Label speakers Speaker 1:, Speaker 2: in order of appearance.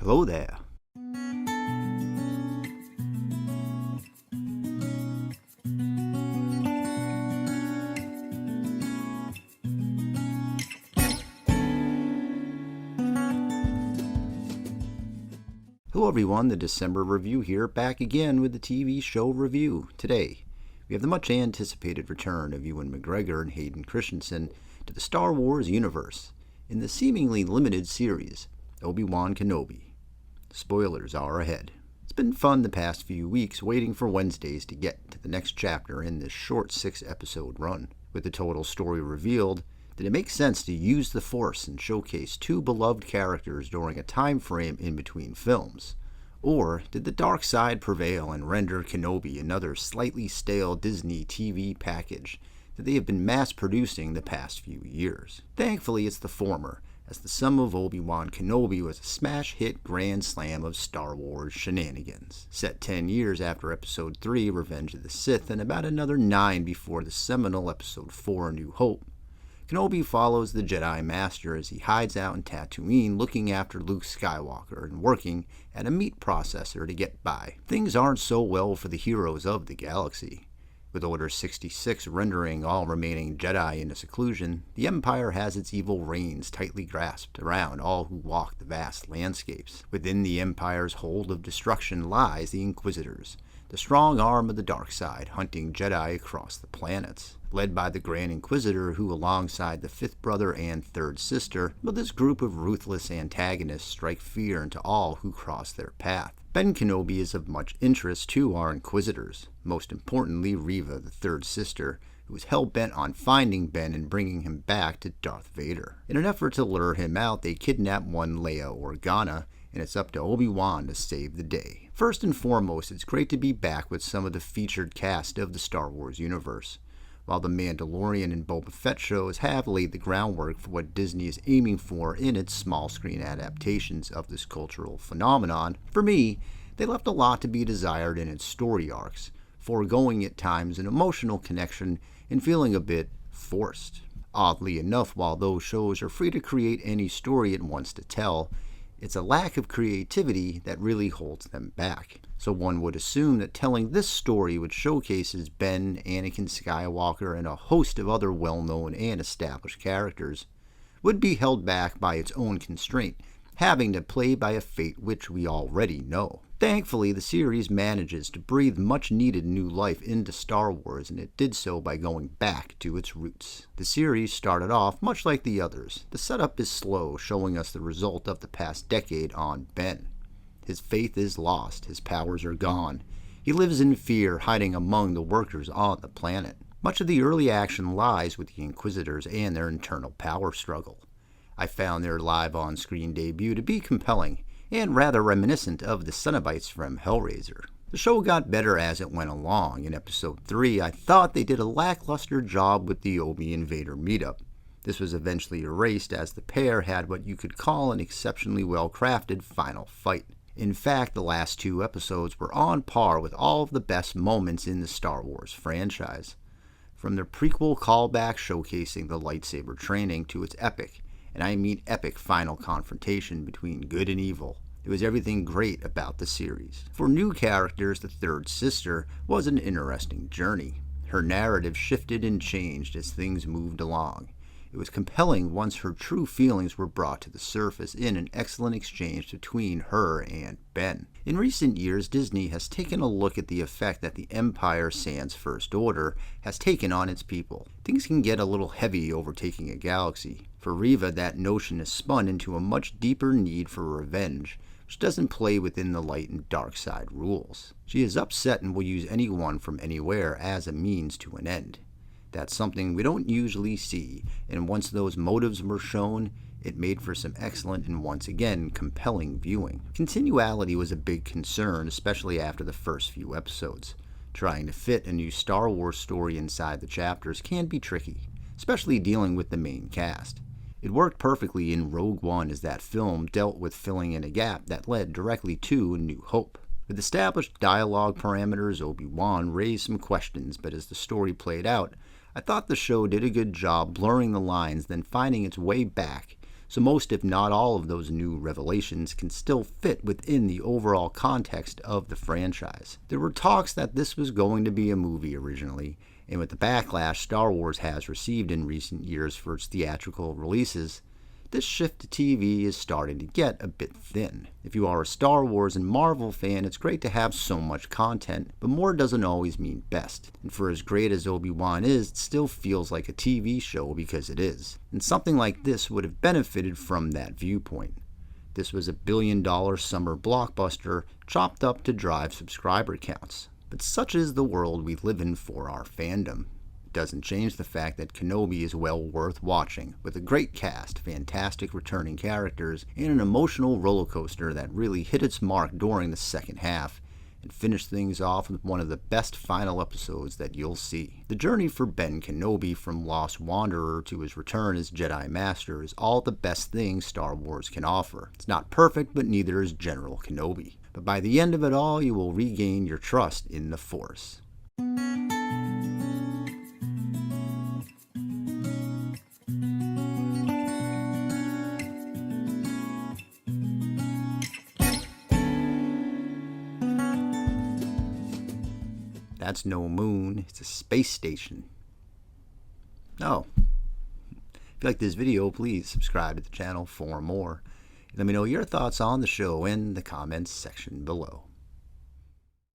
Speaker 1: Hello there. Hello everyone, the December review here, back again with the TV show review. Today, we have the much anticipated return of Ewan McGregor and Hayden Christensen to the Star Wars universe in the seemingly limited series, Obi-Wan Kenobi. Spoilers are ahead. It's been fun the past few weeks waiting for Wednesdays to get to the next chapter in this short 6-episode run. With the total story revealed, did it make sense to use the Force and showcase two beloved characters during a time frame in between films? Or did the dark side prevail and render Kenobi another slightly stale Disney TV package that they have been mass-producing the past few years? Thankfully, it's the former, as the sum of Obi-Wan Kenobi was a smash hit grand slam of Star Wars shenanigans. Set 10 years after Episode 3, Revenge of the Sith, and about another 9 before the seminal Episode 4, A New Hope, Kenobi follows the Jedi Master as he hides out in Tatooine looking after Luke Skywalker and working at a meat processor to get by. Things aren't so well for the heroes of the galaxy. With Order 66 rendering all remaining Jedi into seclusion, the Empire has its evil reins tightly grasped around all who walk the vast landscapes. Within the Empire's hold of destruction lies the Inquisitors, the strong arm of the dark side hunting Jedi across the planets. Led by the Grand Inquisitor who, alongside the fifth brother and third sister, will this group of ruthless antagonists strike fear into all who cross their path. Ben Kenobi is of much interest to our Inquisitors, most importantly Reva, the third sister, who is hell-bent on finding Ben and bringing him back to Darth Vader. In an effort to lure him out, they kidnap one Leia Organa, and it's up to Obi-Wan to save the day. First and foremost, it's great to be back with some of the featured cast of the Star Wars universe. While the Mandalorian and Boba Fett shows have laid the groundwork for what Disney is aiming for in its small-screen adaptations of this cultural phenomenon, for me, they left a lot to be desired in its story arcs, foregoing at times an emotional connection and feeling a bit forced. Oddly enough, while those shows are free to create any story it wants to tell, it's a lack of creativity that really holds them back. So one would assume that telling this story, which showcases Ben, Anakin Skywalker, and a host of other well-known and established characters, would be held back by its own constraint, having to play by a fate which we already know. Thankfully, the series manages to breathe much-needed new life into Star Wars, and it did so by going back to its roots. The series started off much like the others. The setup is slow, showing us the result of the past decade on Ben. His faith is lost, his powers are gone. He lives in fear, hiding among the workers on the planet. Much of the early action lies with the Inquisitors and their internal power struggle. I found their live on-screen debut to be compelling, and rather reminiscent of the Cenobites from Hellraiser. The show got better as it went along. In Episode 3, I thought they did a lackluster job with the Obi and Vader meetup. This was eventually erased as the pair had what you could call an exceptionally well-crafted final fight. In fact, the last 2 episodes were on par with all of the best moments in the Star Wars franchise. From the prequel callback showcasing the lightsaber training to its epic, and I mean epic final confrontation between good and evil, it was everything great about the series. For new characters, the third sister was an interesting journey. Her narrative shifted and changed as things moved along. It was compelling once her true feelings were brought to the surface in an excellent exchange between her and Ben. In recent years, Disney has taken a look at the effect that the Empire sans First Order has taken on its people. Things can get a little heavy overtaking a galaxy. For Reva, that notion is spun into a much deeper need for revenge, which doesn't play within the light and dark side rules. She is upset and will use anyone from anywhere as a means to an end. That's something we don't usually see, and once those motives were shown, it made for some excellent and once again compelling viewing. Continuality was a big concern, especially after the first few episodes. Trying to fit a new Star Wars story inside the chapters can be tricky, especially dealing with the main cast. It worked perfectly in Rogue One as that film dealt with filling in a gap that led directly to A New Hope. With established dialogue parameters, Obi-Wan raised some questions, but as the story played out, I thought the show did a good job blurring the lines, then finding its way back So most, if not all, of those new revelations can still fit within the overall context of the franchise. There were talks that this was going to be a movie originally, and with the backlash Star Wars has received in recent years for its theatrical releases, this shift to TV is starting to get a bit thin. If you are a Star Wars and Marvel fan, it's great to have so much content, but more doesn't always mean best. And for as great as Obi-Wan is, it still feels like a TV show because it is. And something like this would have benefited from that viewpoint. This was a billion-dollar summer blockbuster chopped up to drive subscriber counts. But such is the world we live in for our fandom. Doesn't change the fact that Kenobi is well worth watching, with a great cast, fantastic returning characters, and an emotional roller coaster that really hit its mark during the second half, and finished things off with one of the best final episodes that you'll see. The journey for Ben Kenobi from Lost Wanderer to his return as Jedi Master is all the best things Star Wars can offer. It's not perfect, but neither is General Kenobi. But by the end of it all, you will regain your trust in the Force. That's no moon, it's a space station. Oh, if you like this video, please subscribe to the channel for more. Let me know your thoughts on the show in the comments section below.